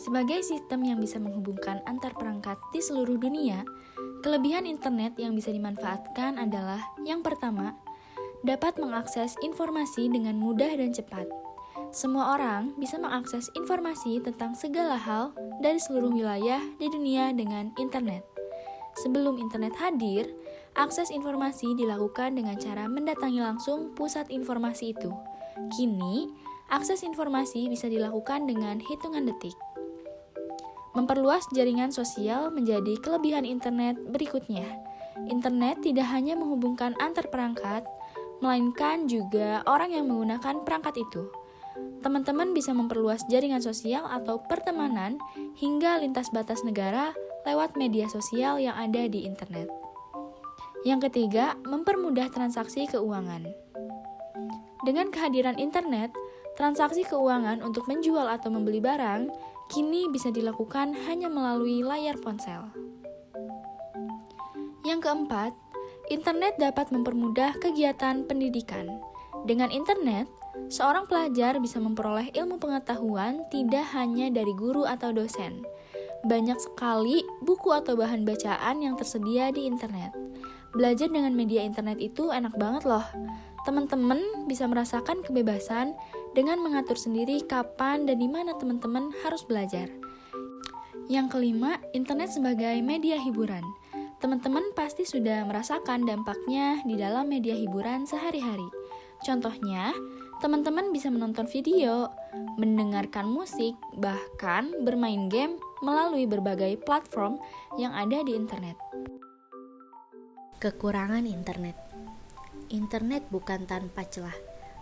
Sebagai sistem yang bisa menghubungkan antar perangkat di seluruh dunia, kelebihan internet yang bisa dimanfaatkan adalah yang pertama, dapat mengakses informasi dengan mudah dan cepat. Semua orang bisa mengakses informasi tentang segala hal dari seluruh wilayah di dunia dengan internet. Sebelum internet hadir, akses informasi dilakukan dengan cara mendatangi langsung pusat informasi itu. Kini, akses informasi bisa dilakukan dengan hitungan detik. Memperluas jaringan sosial menjadi kelebihan internet berikutnya. Internet tidak hanya menghubungkan antar perangkat, melainkan juga orang yang menggunakan perangkat itu. Teman-teman bisa memperluas jaringan sosial atau pertemanan hingga lintas batas negara lewat media sosial yang ada di internet. Yang ketiga, mempermudah transaksi keuangan. Dengan kehadiran internet, transaksi keuangan untuk menjual atau membeli barang kini bisa dilakukan hanya melalui layar ponsel. Yang keempat, internet dapat mempermudah kegiatan pendidikan. Dengan internet, seorang pelajar bisa memperoleh ilmu pengetahuan tidak hanya dari guru atau dosen. Banyak sekali buku atau bahan bacaan yang tersedia di internet. Belajar dengan media internet itu enak banget loh. Teman-teman bisa merasakan kebebasan dengan mengatur sendiri kapan dan di mana teman-teman harus belajar. Yang kelima, internet sebagai media hiburan. Teman-teman pasti sudah merasakan dampaknya di dalam media hiburan sehari-hari. Contohnya, teman-teman bisa menonton video, mendengarkan musik, bahkan bermain game melalui berbagai platform yang ada di internet. Kekurangan internet. Internet bukan tanpa celah.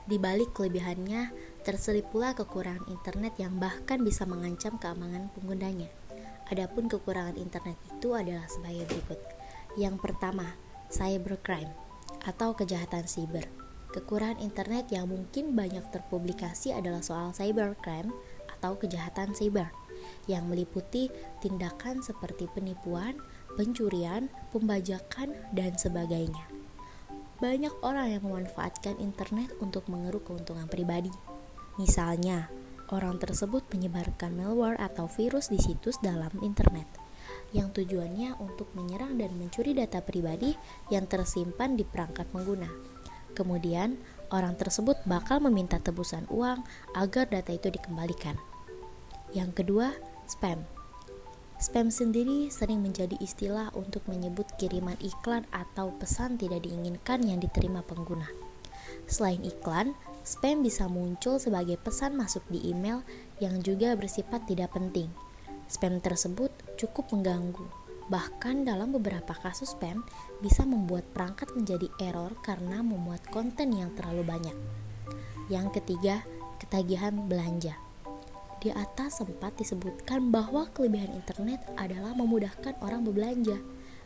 Di balik kelebihannya, terselip pula kekurangan internet yang bahkan bisa mengancam keamanan penggunanya. Adapun kekurangan internet itu adalah sebagai berikut. Yang pertama, cybercrime atau kejahatan siber. Kekurangan internet yang mungkin banyak terpublikasi adalah soal cybercrime atau kejahatan siber, yang meliputi tindakan seperti penipuan, pencurian, pembajakan, dan sebagainya. Banyak orang yang memanfaatkan internet untuk mengeruk keuntungan pribadi. Misalnya, orang tersebut menyebarkan malware atau virus di situs dalam internet, yang tujuannya untuk menyerang dan mencuri data pribadi yang tersimpan di perangkat pengguna. Kemudian, orang tersebut bakal meminta tebusan uang agar data itu dikembalikan. Yang kedua, spam. Spam sendiri sering menjadi istilah untuk menyebut kiriman iklan atau pesan tidak diinginkan yang diterima pengguna. Selain iklan, spam bisa muncul sebagai pesan masuk di email yang juga bersifat tidak penting. Spam tersebut cukup mengganggu. Bahkan dalam beberapa kasus spam bisa membuat perangkat menjadi error karena memuat konten yang terlalu banyak. Yang ketiga, ketagihan belanja. Di atas sempat disebutkan bahwa kelebihan internet adalah memudahkan orang berbelanja.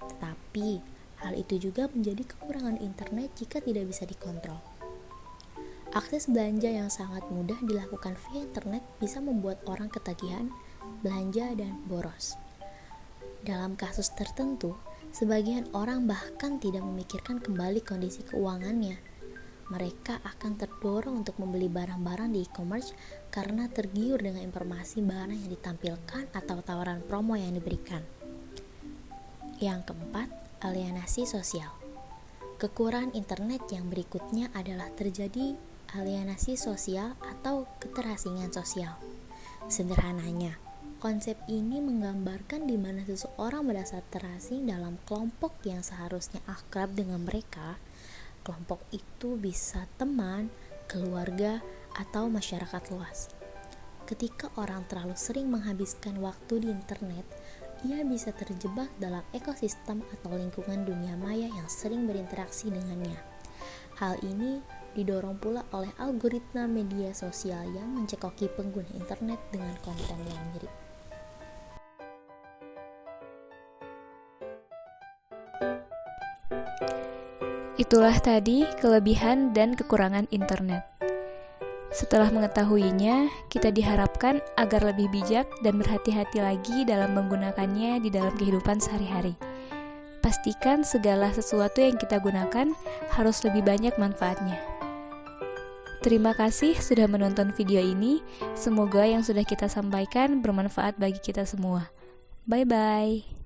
Tetapi, hal itu juga menjadi kekurangan internet jika tidak bisa dikontrol. Akses belanja yang sangat mudah dilakukan via internet bisa membuat orang ketagihan, belanja, dan boros. Dalam kasus tertentu, sebagian orang bahkan tidak memikirkan kembali kondisi keuangannya. Mereka akan terdorong untuk membeli barang-barang di e-commerce karena tergiur dengan informasi barang yang ditampilkan atau tawaran promo yang diberikan. Yang keempat, alienasi sosial. Kekurangan internet yang berikutnya adalah terjadi alienasi sosial atau keterasingan sosial. Sederhananya, konsep ini menggambarkan di mana seseorang merasa terasing dalam kelompok yang seharusnya akrab dengan mereka. Kelompok itu bisa teman, keluarga, atau masyarakat luas. Ketika orang terlalu sering menghabiskan waktu di internet, ia bisa terjebak dalam ekosistem atau lingkungan dunia maya yang sering berinteraksi dengannya. Hal ini didorong pula oleh algoritma media sosial yang mencekoki pengguna internet dengan konten yang mirip. Itulah tadi kelebihan dan kekurangan internet. Setelah mengetahuinya, kita diharapkan agar lebih bijak dan berhati-hati lagi dalam menggunakannya di dalam kehidupan sehari-hari. Pastikan segala sesuatu yang kita gunakan harus lebih banyak manfaatnya. Terima kasih sudah menonton video ini. Semoga yang sudah kita sampaikan bermanfaat bagi kita semua. Bye-bye.